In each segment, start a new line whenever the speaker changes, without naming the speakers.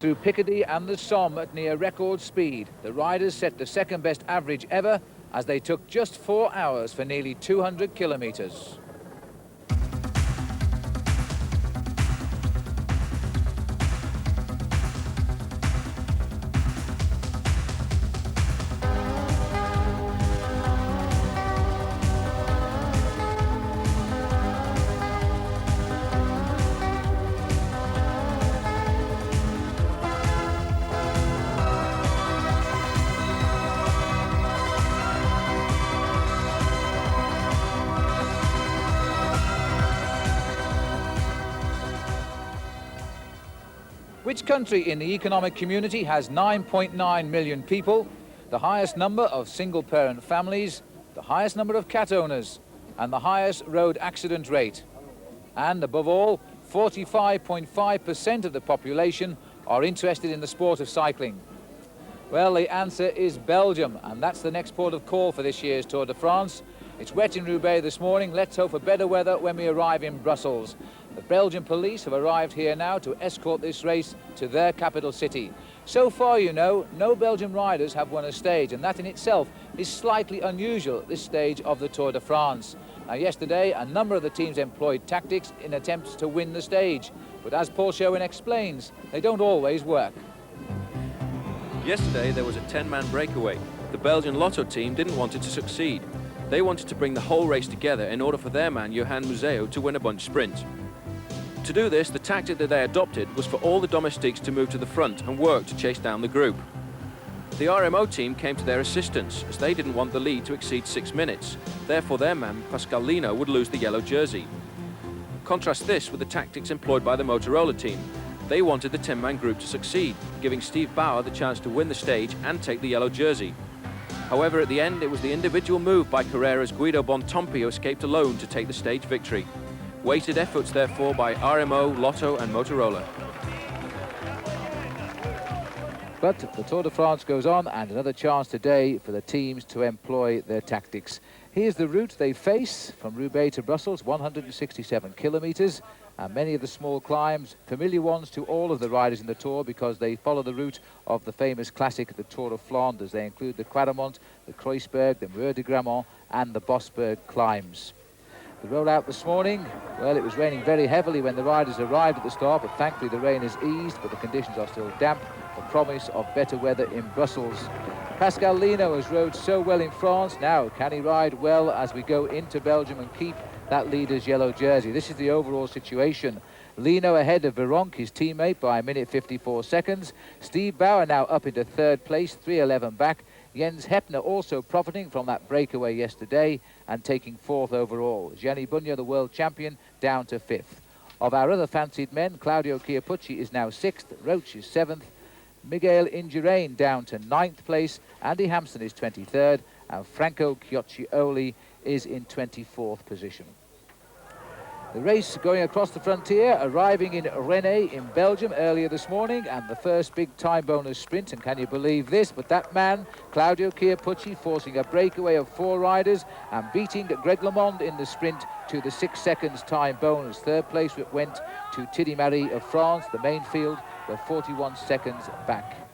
Through Picardy and the Somme at near record speed, the riders set the second best average ever as they took just 4 hours for nearly 200 kilometres. Which country in the economic community has 9.9 million people, the highest number of single-parent families, the highest number of cat owners, and the highest road accident rate? And above all, 45.5% of the population are interested in the sport of cycling. Well, the answer is Belgium, and that's the next port of call for this year's Tour de France. It's wet in Roubaix this morning. Let's hope for better weather when we arrive in Brussels. The Belgian police have arrived here now to escort this race to their capital city. So far, you know, no Belgian riders have won a stage, and that in itself is slightly unusual at this stage of the Tour de France. Now, yesterday, a number of the teams employed tactics in attempts to win the stage. But as Paul Schoen explains, they don't always work.
Yesterday, there was a 10-man breakaway. The Belgian Lotto team didn't want it to succeed. They wanted to bring the whole race together in order for their man, Johan Museo, to win a bunch sprint. To do this, the tactic that they adopted was for all the domestiques to move to the front and work to chase down the group. The RMO team came to their assistance, as they didn't want the lead to exceed 6 minutes. Therefore, their man, Pascal Lino, would lose the yellow jersey. Contrast this with the tactics employed by the Motorola team. They wanted the 10-man group to succeed, giving Steve Bauer the chance to win the stage and take the yellow jersey. However, at the end, it was the individual move by Carrera's Guido Bontempi who escaped alone to take the stage victory. Weighted efforts, therefore, by RMO, Lotto and Motorola.
But the Tour de France goes on, and another chance today for the teams to employ their tactics. Here's the route they face from Roubaix to Brussels, 167 kilometres, and many of the small climbs, familiar ones to all of the riders in the Tour because they follow the route of the famous classic, the Tour of Flanders. They include the Quaremont, the Kruisberg, the Muur de Grammont and the Bosberg climbs. The rollout this morning, well, it was raining very heavily when the riders arrived at the start, but thankfully the rain has eased, but the conditions are still damp. The promise of better weather in Brussels. Pascal Lino has rode so well in France. Now, can he ride well as we go into Belgium and keep that leader's yellow jersey? This is the overall situation. Lino ahead of Veronk, his teammate, by a minute 54 seconds. Steve Bauer now up into third place, 3:11 back. Jens Heppner also profiting from that breakaway yesterday and taking fourth overall. Gianni Bugno, the world champion, down to fifth. Of our other fancied men, Claudio Chiappucci is now sixth, Roche is seventh, Miguel Indurain down to ninth place, Andy Hampson is 23rd, and Franco CHIOCCIOLI is in 24th position. The race going across the frontier, arriving in Rennes in Belgium earlier this morning, and the first big time bonus sprint, and can you believe this, but that man, Claudio Chiappucci, forcing a breakaway of 4 riders and beating Greg LeMond in the sprint to the 6 seconds time bonus. Third place went to Thierry Marie of France. The main field were 41 seconds back.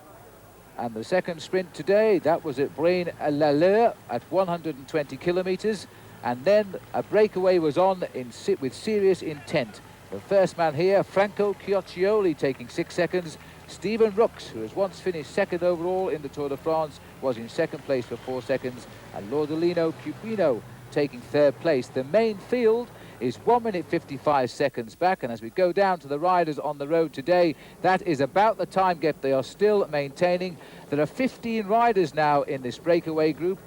And the second sprint today, that was at Braine-l'Alleud at 120 kilometres. And then a breakaway was on with serious intent. The first man here, Franco CHIOCCIOLI, taking 6 seconds. Steven Rux, who has once finished second overall in the Tour de France, was in second place for 4 seconds. And Lordolino Cupino taking third place. The main field is 1 minute 55 seconds back. And as we go down to the riders on the road today, that is about the time gap they are still maintaining. There are 15 riders now in this breakaway group.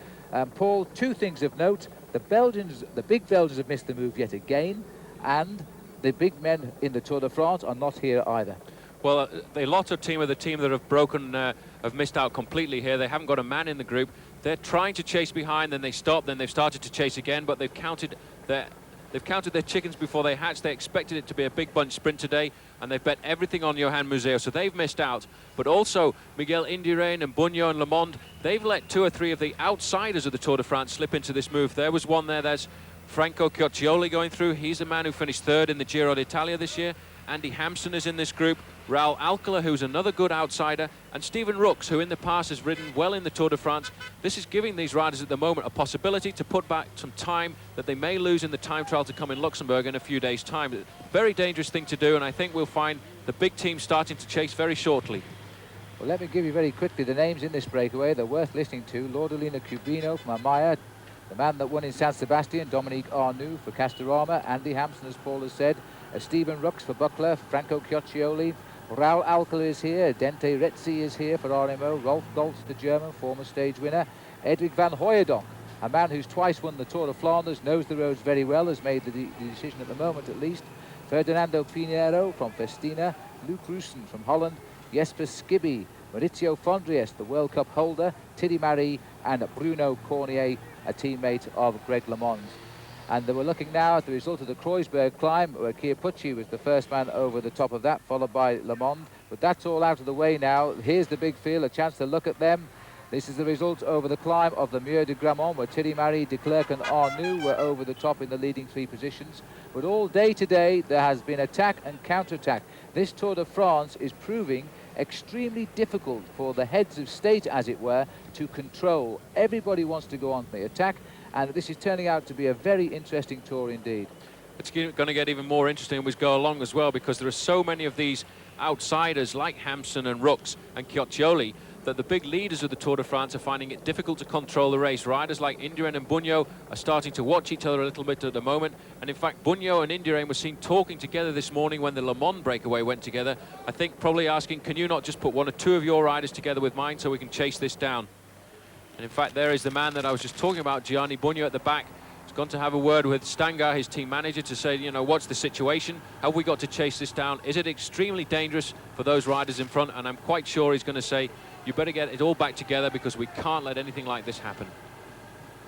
Paul, 2 things of note. The big Belgians have missed the move yet again, and the big men in the Tour de France are not here either.
Well, the Lotto team are the team that have missed out completely here. They haven't got a man in the group. They're trying to chase behind, then they stop, then they've started to chase again, but they've counted their chickens before they hatched. They expected it to be a big bunch sprint today, and they've bet everything on Johan Museo, so they've missed out. But also, Miguel Indurain and Bugno and LeMond, they've let 2 or 3 of the outsiders of the Tour de France slip into this move. There was one there, there's Franco CHIOCCIOLI going through. He's the man who finished third in the Giro d'Italia this year. Andy Hampson is in this group. Raul Alcala, who's another good outsider, and Steven Rooks, who in the past has ridden well in the Tour de France. This is giving these riders at the moment a possibility to put back some time that they may lose in the time trial to come in Luxembourg in a few days' time. Very dangerous thing to do, and I think we'll find the big team starting to chase very shortly.
Well, let me give you very quickly the names in this breakaway. They're worth listening to. Lordolino Cubino from Amaya, the man that won in San Sebastian, Dominique Arnoux for Castorama, Andy Hampson, as Paul has said, Steven Rooks for Buckler, Franco CHIOCCIOLI, Raul Alcala is here, Dente Retzi is here for RMO, Rolf Goltz, the German, former stage winner, Edwig van Hooijdonk, a man who's twice won the Tour de Flanders, knows the roads very well, has made the decision at the moment at least, Ferdinando Pinheiro from Festina, Luc Russen from Holland, Jesper Skibby, Maurizio Fondries, the World Cup holder, Thierry Marie, and Bruno Cornier, a teammate of Greg LeMond. And they were looking now at the result of the Kreuzberg climb, where CHIAPPUCCI was the first man over the top of that, followed by LeMond. But that's all out of the way now. Here's the big field, a chance to look at them. This is the result over the climb of the Mur de Grammont, where Thierry Marie, de Klerk and Arnoux were over the top in the leading 3 positions. But all day today, there has been attack and counter-attack. This Tour de France is proving extremely difficult for the heads of state, as it were, to control. Everybody wants to go on the attack, and this is turning out to be a very interesting tour indeed.
It's going to get even more interesting as we go along as well, because there are so many of these outsiders like Hampson and Rooks and CHIOCCIOLI that the big leaders of the Tour de France are finding it difficult to control the race. Riders like Indurain and Bugno are starting to watch each other a little bit at the moment, and in fact Bugno and Indurain were seen talking together this morning when the Le Mans breakaway went together. I think probably asking, can you not just put 1 or 2 of your riders together with mine so we can chase this down? And in fact there is the man that I was just talking about, Gianni Bugno at the back. He's gone to have a word with Stangar, his team manager, to say, you know, what's the situation? Have we got to chase this down? Is it extremely dangerous for those riders in front? And I'm quite sure he's going to say, you better get it all back together because we can't let anything like this happen.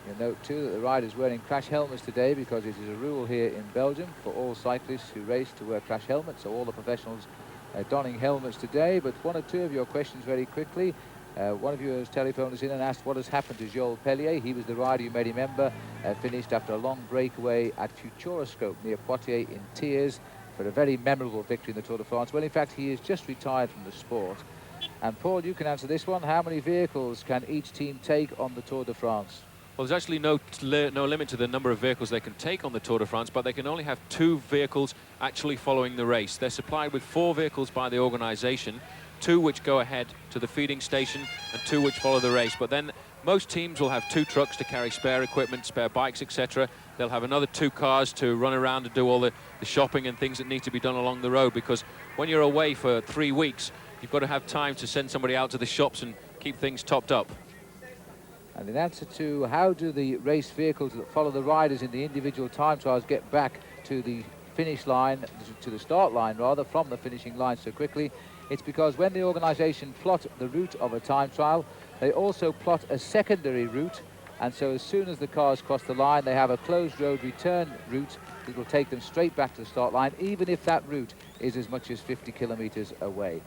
You'll note too that the riders wearing crash helmets today, because it is a rule here in Belgium for all cyclists who race to wear crash helmets, so all the professionals donning helmets today. But 1 or 2 of your questions very quickly. One of you has telephoned us in and asked what has happened to Joel Pellier. He was the rider, you may remember, finished after a long breakaway at Futuroscope near Poitiers in tears for a very memorable victory in the Tour de France. Well, in fact, he is just retired from the sport. And Paul, you can answer this one. How many vehicles can each team take on the Tour de France?
Well, there's actually no limit to the number of vehicles they can take on the Tour de France, but they can only have 2 vehicles actually following the race. They're supplied with 4 vehicles by the organisation, 2 which go ahead to the feeding station and 2 which follow the race. But then most teams will have 2 trucks to carry spare equipment, spare bikes, etc. They'll have another 2 cars to run around and do all the shopping and things that need to be done along the road, because when you're away for 3 weeks, you've got to have time to send somebody out to the shops and keep things topped up.
And in answer to how do the race vehicles that follow the riders in the individual time trials get back to the finish line, to the start line rather, from the finishing line so quickly, it's because when the organisation plot the route of a time trial, they also plot a secondary route, and so as soon as the cars cross the line, they have a closed road return route that will take them straight back to the start line, even if that route is as much as 50 kilometres away.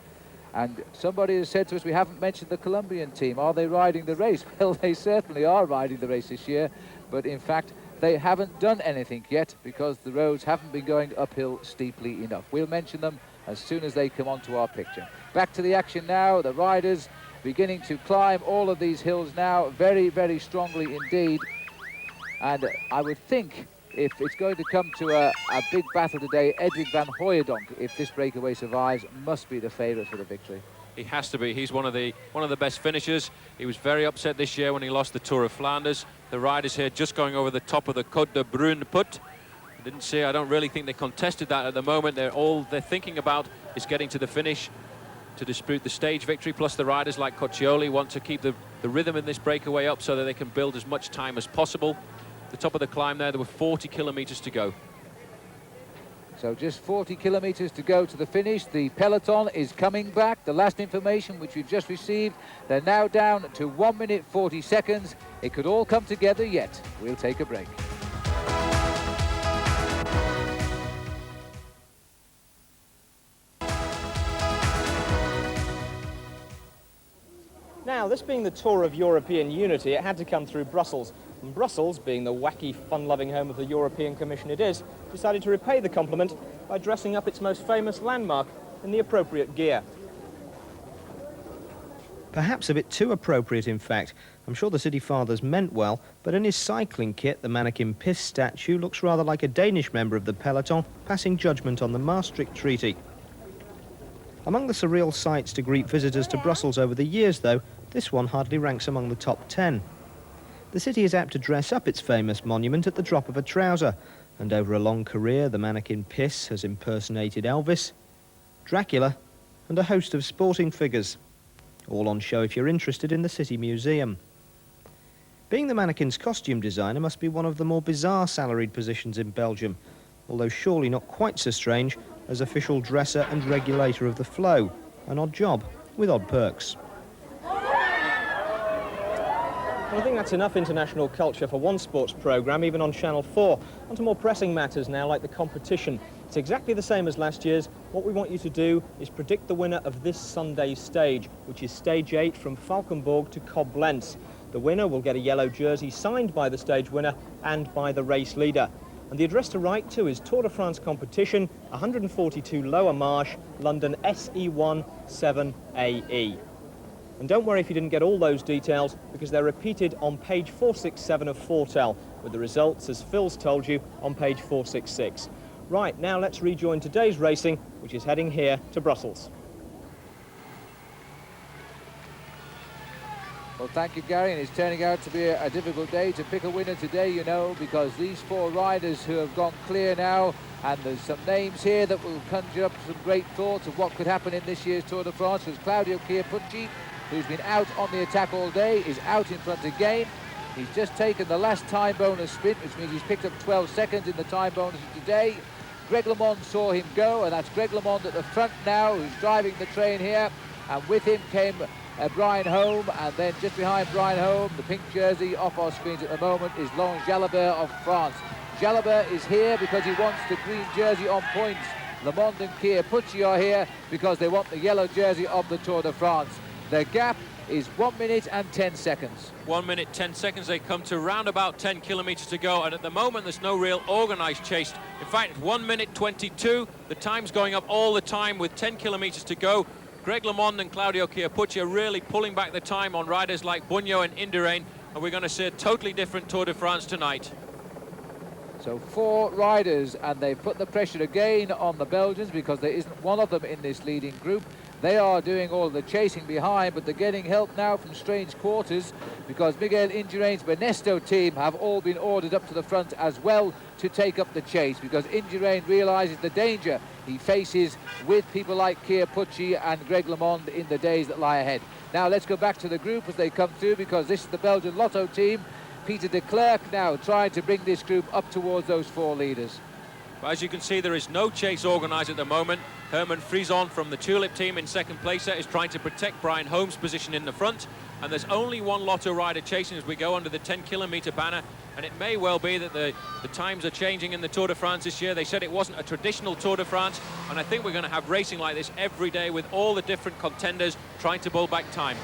And somebody has said to us, we haven't mentioned the Colombian team. Are they riding the race? Well, they certainly are riding the race this year, but in fact, they haven't done anything yet because the roads haven't been going uphill steeply enough. We'll mention them as soon as they come onto our picture. Back to the action now. The riders beginning to climb all of these hills now very, very strongly indeed. And I would think if it's going to come to a big battle today, Edwig van Hooijdonk, if this breakaway survives, must be the favourite for the victory.
He has to be. He's one of the best finishers. He was very upset this year when he lost the Tour of Flanders. The riders here just going over the top of the Côte de Brune Put. Didn't see. I don't really think they contested that at the moment. All they're thinking about is getting to the finish to dispute the stage victory. Plus the riders like CHIOCCIOLI want to keep the rhythm in this breakaway up so that they can build as much time as possible. The top of the climb there were 40 kilometres to go.
So just 40 kilometres to go to the finish. The peloton is coming back. The last information which we've just received, they're now down to 1 minute 40 seconds. It could all come together yet. We'll take a break.
Now, this being the tour of European unity, it had to come through Brussels. And Brussels, being the wacky, fun-loving home of the European Commission it is, decided to repay the compliment by dressing up its most famous landmark, in the appropriate gear. Perhaps a bit too appropriate, in fact. I'm sure the City Fathers meant well, but in his cycling kit, the mannequin Piss statue looks rather like a Danish member of the peloton passing judgment on the Maastricht Treaty. Among the surreal sights to greet visitors to Brussels over the years, though, this one hardly ranks among the top 10. The city is apt to dress up its famous monument at the drop of a trouser, and over a long career, the mannequin Piss has impersonated Elvis, Dracula, and a host of sporting figures. All on show if you're interested in the City Museum. Being the mannequin's costume designer must be one of the more bizarre salaried positions in Belgium, although surely not quite so strange as official dresser and regulator of the flow, an odd job with odd perks. Well, I think that's enough international culture for one sports programme, even on Channel 4. On to more pressing matters now, like the competition. It's exactly the same as last year's. What we want you to do is predict the winner of this Sunday's stage, which is Stage 8 from Valkenburg to Koblenz. The winner will get a yellow jersey signed by the stage winner and by the race leader. And the address to write to is Tour de France Competition, 142 Lower Marsh, London SE1 7AE. And don't worry if you didn't get all those details, because they're repeated on page 467 of Foretell, with the results, as Phil's told you, on page 466. Right, now let's rejoin today's racing, which is heading here to Brussels.
Well, thank you, Gary, and it's turning out to be a difficult day to pick a winner today, you know, because these four riders who have gone clear now, and there's some names here that will conjure up some great thoughts of what could happen in this year's Tour de France. There's Claudio Chiappucci, who's been out on the attack all day, is out in front again. He's just taken the last time bonus sprint, which means he's picked up 12 seconds in the time bonus today. Greg LeMond saw him go, and that's Greg LeMond at the front now, who's driving the train here. And with him came Brian Holm, and then just behind Brian Holm, the pink jersey off our screens at the moment, is Laurent Jalabert of France. Jalabert is here because he wants the green jersey on points. LeMond and Chiappucci are here because they want the yellow jersey of the Tour de France. The gap is 1 minute and 10 seconds.
1 minute, 10 seconds. They come to round about 10 kilometres to go, and at the moment there's no real organised chase. In fact, 1 minute 22. The time's going up all the time with 10 kilometres to go. Greg LeMond and Claudio Chiappucci are really pulling back the time on riders like Bugno and Indurain, and we're going to see a totally different Tour de France tonight.
So four riders, and they've put the pressure again on the Belgians because there isn't one of them in this leading group. They are doing all the chasing behind, but they're getting help now from strange quarters because Miguel Indurain's Benesto team have all been ordered up to the front as well to take up the chase, because Indurain realises the danger he faces with people like Chiappucci and Greg LeMond in the days that lie ahead. Now let's go back to the group as they come through, because this is the Belgian Lotto team. Peter de Klerk now trying to bring this group up towards those four leaders.
But as you can see, there is no chase organised at the moment. Herman Frison from the Tulip team in second place is trying to protect Brian Holmes' position in the front. And there's only one Lotto rider chasing as we go under the 10-kilometre banner. And it may well be that the times are changing in the Tour de France this year. They said it wasn't a traditional Tour de France. And I think we're going to have racing like this every day with all the different contenders trying to bull back time.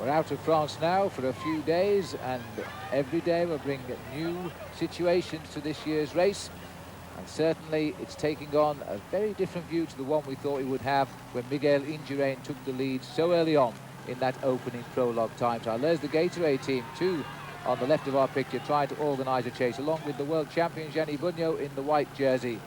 We're out of France now for a few days, and every day we'll bring new situations to this year's race. And certainly it's taking on a very different view to the one we thought we would have when Miguel Indurain took the lead so early on in that opening prologue time trial. There's the Gatorade team, too, on the left of our picture, trying to organise a chase, along with the world champion Gianni Bugno in the white jersey.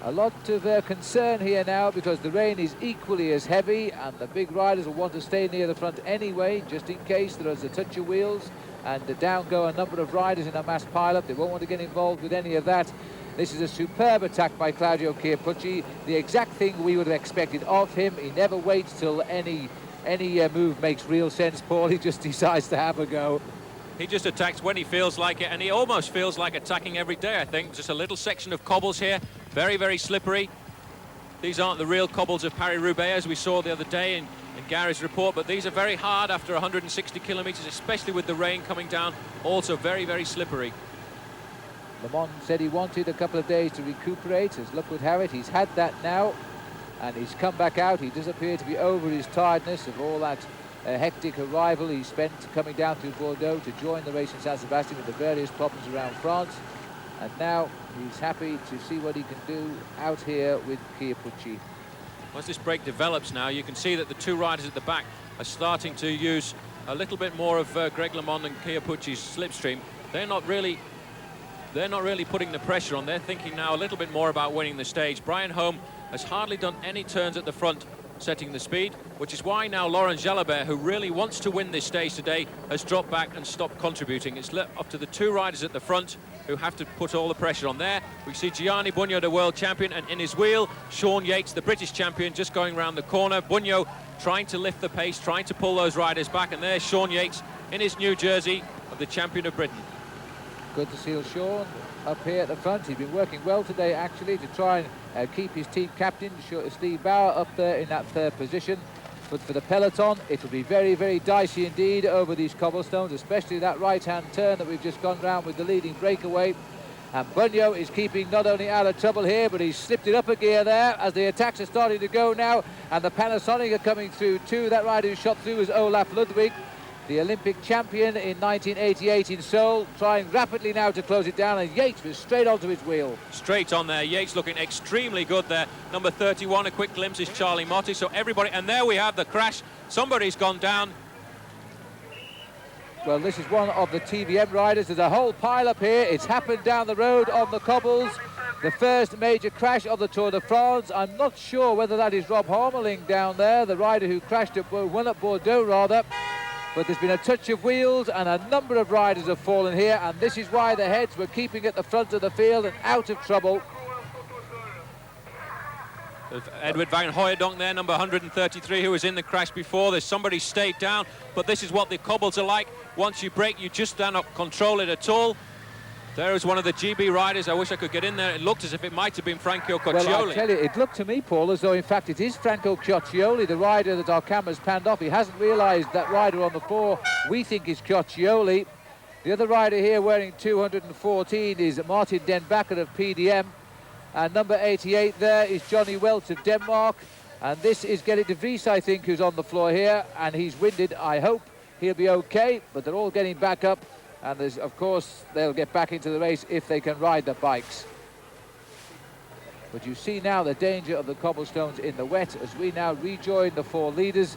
A lot of concern here now because the rain is equally as heavy, and the big riders will want to stay near the front anyway, just in case there is a touch of wheels and down go a number of riders in a mass pile-up. They won't want to get involved with any of that. This is a superb attack by Claudio Chiappucci, the exact thing we would have expected of him. He never waits till any move makes real sense, Paul. He just decides to have a go.
He just attacks when he feels like it, and he almost feels like attacking every day, I think. Just a little section of cobbles here, very, very slippery. These aren't the real cobbles of Paris-Roubaix, as we saw the other day in Gary's report, but these are very hard after 160 kilometres, especially with the rain coming down. Also very, very slippery.
LeMond said he wanted a couple of days to recuperate. As luck would have it, he's had that now, and he's come back out. He does appear to be over his tiredness of all that hectic arrival he spent coming down through Bordeaux to join the race in San Sebastian with the various problems around France. And now he's happy to see what he can do out here with Chiappucci.
Once this break develops now, you can see that the two riders at the back are starting to use a little bit more of Greg LeMond and CHIAPPUCCI's slipstream. They're not really putting the pressure on. They're thinking now a little bit more about winning the stage. Brian Home has hardly done any turns at the front setting the speed, which is why now Laurent Jalabert, who really wants to win this stage today, has dropped back and stopped contributing. It's up to the two riders at the front who have to put all the pressure on there. We see Gianni Bugno, the world champion, and in his wheel, Sean Yates, the British champion, just going around the corner. Bugno trying to lift the pace, trying to pull those riders back, and there's Sean Yates in his new jersey of the champion of Britain. Good to see Sean up here at the front. He's been working well today, actually, to try and keep his team captain, Steve Bauer, up there in that third position. But for the peloton, it will be very, very dicey indeed over these cobblestones, especially that right-hand turn that we've just gone round with the leading breakaway. And Bugno is keeping not only out of trouble here, but he's slipped it up a gear there as the attacks are starting to go now. And the Panasonic are coming through too. That rider who shot through was Olaf Ludwig, the Olympic champion in 1988 in Seoul, trying rapidly now to close it down, and Yates was straight onto his wheel. Straight on there. Yates looking extremely good there. Number 31, a quick glimpse, is Charlie Motti. So everybody, and there we have the crash. Somebody's gone down. Well, this is one of the TVM riders. There's a whole pile up here. It's happened down the road on the cobbles. The first major crash of the Tour de France. I'm not sure whether that is Rob Harmeling down there, the rider who crashed at Bordeaux, rather. But there's been a touch of wheels and a number of riders have fallen here, and this is why the heads were keeping at the front of the field and out of trouble. Edward van Hooijdonk there, number 133, who was in the crash before. There's somebody stayed down, but this is what the cobbles are like. Once you break, you just cannot control it at all. There is one of the GB riders. I wish I could get in there. It looked as if it might have been Franco Coccioli. Well, I tell you, it looked to me, Paul, as though, in fact, it is Franco Coccioli, the rider that our cameras panned off. He hasn't realised that rider on the floor we think is Coccioli. The other rider here wearing 214 is Martin Den Bakker of PDM. And number 88 there is Johnny Welts of Denmark. And this is Gerrit de Vries, I think, who's on the floor here. And he's winded. I hope he'll be okay, but they're all getting back up. And there's, of course, they'll get back into the race if they can ride the bikes. But you see now the danger of the cobblestones in the wet as we now rejoin the four leaders,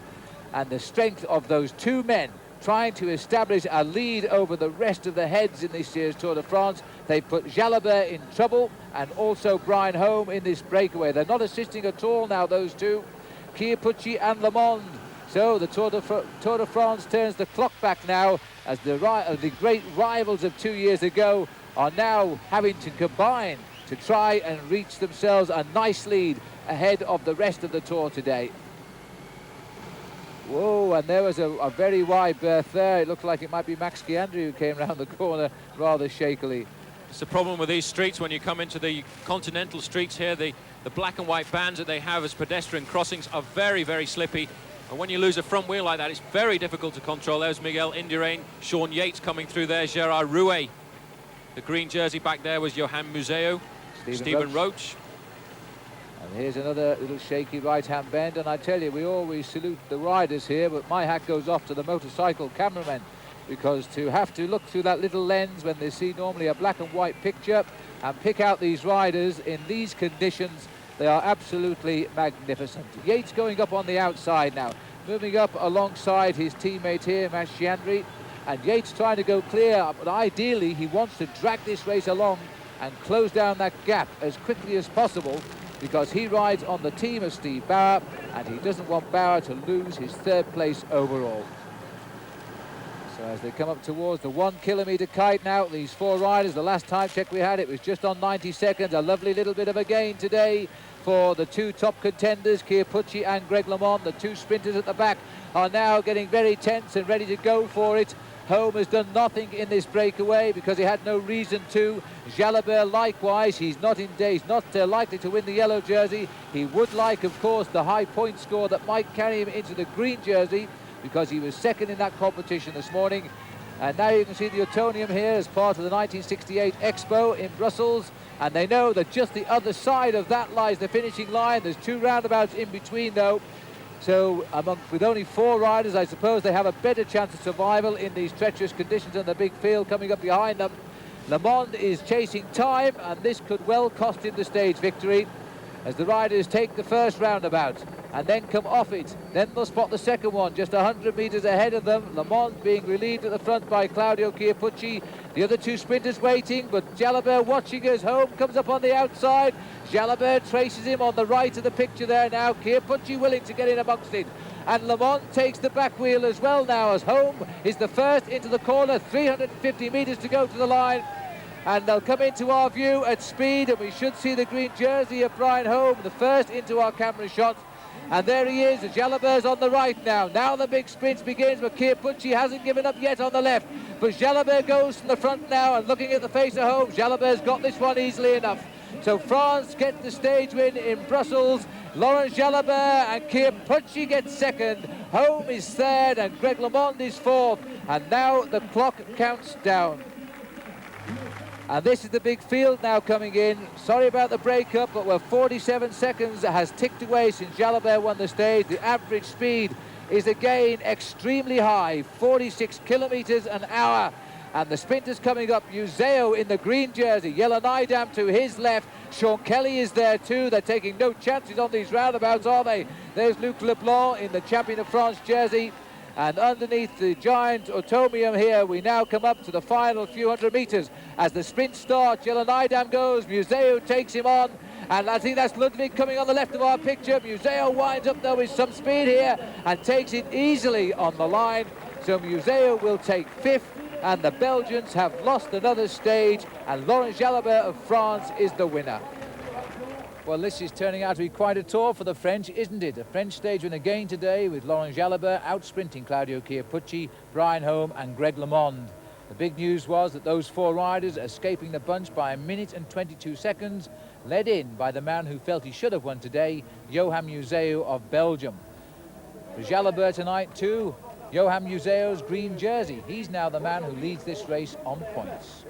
and the strength of those two men trying to establish a lead over the rest of the heads in this year's Tour de France. They've put Jalabert in trouble and also Brian Home in this breakaway. They're not assisting at all now, those two, CHIAPPUCCI and LeMond. So the Tour de France turns the clock back now as the great rivals of 2 years ago are now having to combine to try and reach themselves a nice lead ahead of the rest of the Tour today. Whoa, and there was a very wide berth there. It looked like it might be Max Chiandri who came round the corner rather shakily. It's the problem with these streets when you come into the continental streets here. The black and white bands that they have as pedestrian crossings are very, very slippy. And when you lose a front wheel like that, it's very difficult to control. There's Miguel Indurain, Sean Yates coming through there, Gerard Rouet. The green jersey back there was Johan Museo, Stephen Roche. And here's another little shaky right-hand bend. And I tell you, we always salute the riders here, but my hat goes off to the motorcycle cameramen, because to have to look through that little lens when they see normally a black and white picture and pick out these riders in these conditions, they are absolutely magnificent. Yates going up on the outside now, moving up alongside his teammate here, Max Chiandri, and Yates trying to go clear, but ideally he wants to drag this race along and close down that gap as quickly as possible, because he rides on the team of Steve Bauer, and he doesn't want Bauer to lose his third place overall. So as they come up towards the 1 kilometre kite now, these four riders, the last time check we had, it was just on 90 seconds. A lovely little bit of a gain today for the two top contenders, CHIAPPUCCI and Greg LeMond. The two sprinters at the back are now getting very tense and ready to go for it. Home has done nothing in this breakaway because he had no reason to. Jalabert likewise, he's not likely to win the yellow jersey. He would like, of course, the high point score that might carry him into the green jersey, because he was second in that competition this morning. And now you can see the Utonium here as part of the 1968 Expo in Brussels, and they know that just the other side of that lies the finishing line. There's two roundabouts in between though, so with only four riders, I suppose they have a better chance of survival in these treacherous conditions and the big field coming up behind them. LeMond is chasing time, and this could well cost him the stage victory.
as the riders take the first roundabout and then come off it. Then they'll spot the second one just 100 metres ahead of them. Le Mans being relieved at the front by Claudio Chiappucci. The other two sprinters waiting, but Jalabert watching as Home comes up on the outside. Jalabert traces him on the right of the picture there now. Chiappucci willing to get in amongst it. And Le Mans takes the back wheel as well now, as Home is the first into the corner. 350 metres to go to the line. And they'll come into our view at speed, and we should see the green jersey of Brian Home, the first into our camera shot. And there he is, Jalabert's on the right now. Now the big sprint begins, but Chiappucci hasn't given up yet on the left. But Jalabert goes from the front now, and looking at the face of Home, Jalabert's got this one easily enough. So France gets the stage win in Brussels. Laurent Jalabert and Chiappucci get second. Home is third, and Greg LeMond is fourth. And now the clock counts down. And this is the big field now coming in. Sorry about the breakup, but we're 47 seconds has ticked away since Jalabert won the stage. The average speed is again extremely high, 46 kilometers an hour. And the sprinters coming up, Museo in the green jersey, Yellow Nidam to his left. Sean Kelly is there too. They're taking no chances on these roundabouts, are they? There's Luc Leblanc in the Champion of France jersey. And underneath the giant automium here, we now come up to the final few hundred meters. As the sprint starts, Yellow Nidam goes, Museo takes him on. And I think that's Ludwig coming on the left of our picture. Museo winds up though with some speed here and takes it easily on the line. So Museo will take fifth, and the Belgians have lost another stage, and Laurent Jalabert of France is the winner. Well, this is turning out to be quite a tour for the French, isn't it? A French stage win again today with Laurent Jalabert out-sprinting Claudio Chiappucci, Brian Home and Greg LeMond. The big news was that those four riders, escaping the bunch by 1 minute and 22 seconds, led in by the man who felt he should have won today, Johan Museo of Belgium. For Jalabert tonight too, Johan Museo's green jersey. He's now the man who leads this race on points.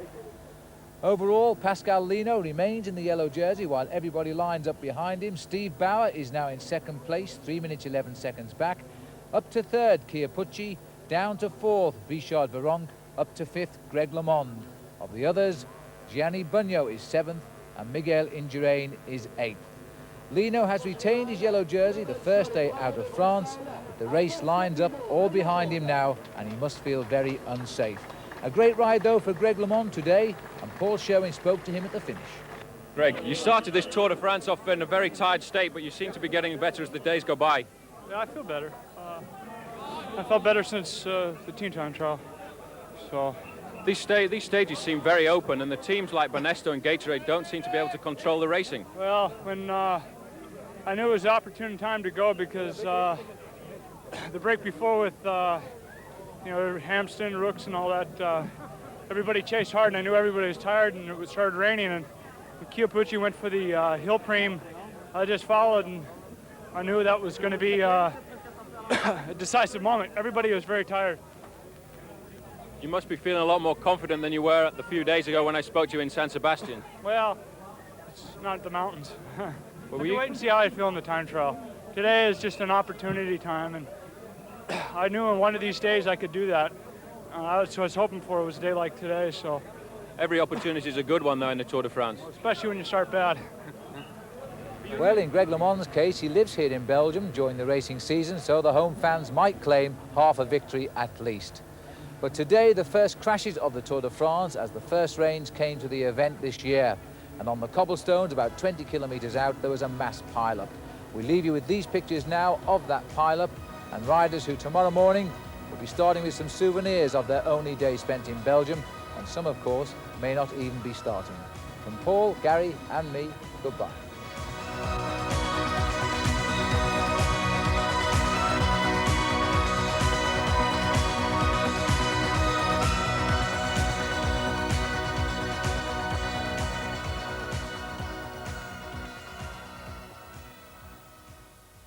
Overall, Pascal Lino remains in the yellow jersey while everybody lines up behind him. Steve Bauer is now in second place, 3 minutes 11 seconds back. Up to third, Chiappucci. Down to fourth, Richard Virenque. Up to fifth, Greg LeMond. Of the others, Gianni Bugno is seventh and Miguel Indurain is eighth. Lino has retained his yellow jersey the first day out of France, but the race lines up all behind him now, and he must feel very unsafe. A great ride, though, for Greg LeMond today, and Paul Sherwin spoke to him at the finish.
Greg, you started this Tour de France off in a very tired state, but you seem to be getting better as the days go by.
Yeah, I feel better. I felt better since the team time trial. So
These stages seem very open, and the teams like Banesto and Gatorade don't seem to be able to control the racing.
Well, when I knew it was the opportune time to go because the break before with you know, Hampton, Rooks and all that, everybody chased hard, and I knew everybody was tired, and it started raining, and Chiappucci went for the hill preem. I just followed, and I knew that was going to be a decisive moment. Everybody was very tired.
You must be feeling a lot more confident than you were a few days ago when I spoke to you in San Sebastian.
Well, it's not the mountains.
Well,
wait and see how I feel in the time trial. Today is just an opportunity time, and I knew in one of these days I could do that. So I was hoping for was a day like today. So
every opportunity is a good one, though, in the Tour de France.
Especially when you start bad.
Well, in Greg LeMond's case, he lives here in Belgium during the racing season, so the home fans might claim half a victory at least. But today, the first crashes of the Tour de France as the first rains came to the event this year. And on the cobblestones, about 20 kilometres out, there was a mass pile-up. We leave you with these pictures now of that pile-up, and riders who tomorrow morning will be starting with some souvenirs of their only day spent in Belgium, and some, of course, may not even be starting. From Paul, Gary and me, goodbye.